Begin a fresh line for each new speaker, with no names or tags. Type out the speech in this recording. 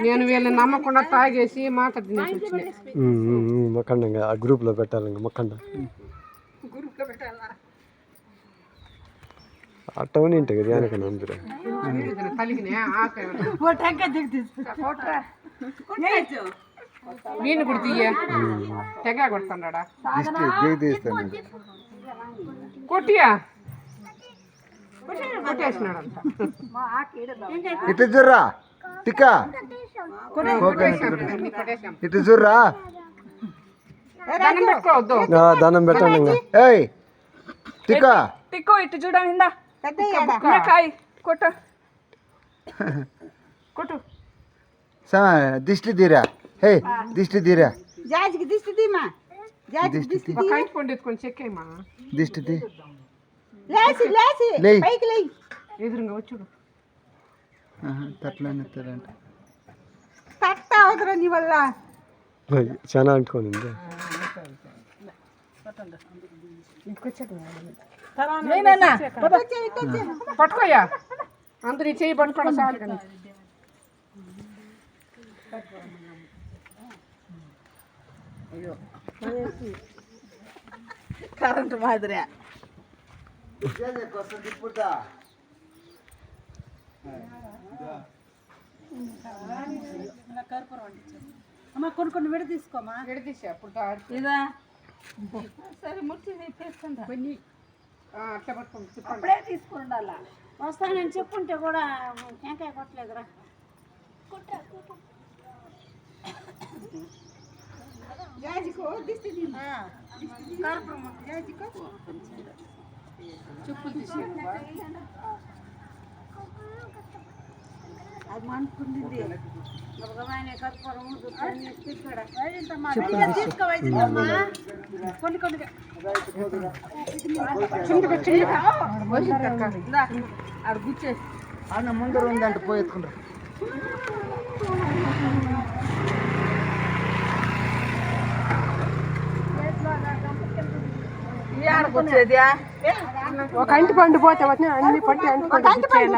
నేను వీళ్ళని నమ్మకుండా తాగేసి మాట తినేసి
మొక్కండి ఆ గ్రూప్లో పెట్టాలి మొక్కండి అట్టవని ఇంటి కదా వెనకన్నా అందరూ
వీణు కూడా తీయ తెగ కొడుతున్నాడా కొట్టియా కొట్టేసినాడంట
ఇటు చూర్రా టిక్కా ఇటు చూర్రా దండం పెట్టండి ఏయ్ టిక్కా
టిక్కో ఇటు చూడమిందా కాయ్ కొట్టు కొట్టు
దిష్టి తీరా హే దిష్టి తీరా
జాజికి దిష్టి తీమా జాజికి దిష్టి తీ
కైట్ పండుకొని చెక్కేమా
దిష్టి తీ
లేసి లేసి పైకి లేయి
ఎదురుగా వచ్చుడు
తట్లని ఎత్తారంట
తట్ట అవసరం నీ వల్ల
చాలా అంటుకోండి
పట్టుకోయా అందరు ఈ చెయ్యి పట్టుకోవడం చాలు కానీ
కరెంటు మాదిరి అమ్మ కొన్ని విడ తీసుకోమా
విడదీసి అప్పుడు
ఇదా సరే ముట్టి తీసుకుంటా
కొన్ని అట్లా పట్టుకోండి
అప్పుడే తీసుకుని ఉండాలా వస్తానని చెప్పుంటే కూడా టెంకాయ కొట్టలేదురా జాజికో దిష్టి జాజికో
చెప్పులు తీసి
అది అనుకుంటుంది భగవాన్ కర్పూరం తీసుకోవాల్సిందమ్మా కొన్ని కొన్ని ఆడ గుచ్చేసి
అన్న ముందర ఉందంటే పోయి ఎత్తుకుంటా
ఈ ఆడకొచ్చేది
ఒక అంటి పండు పోతే అన్ని పట్టి అంటి పండు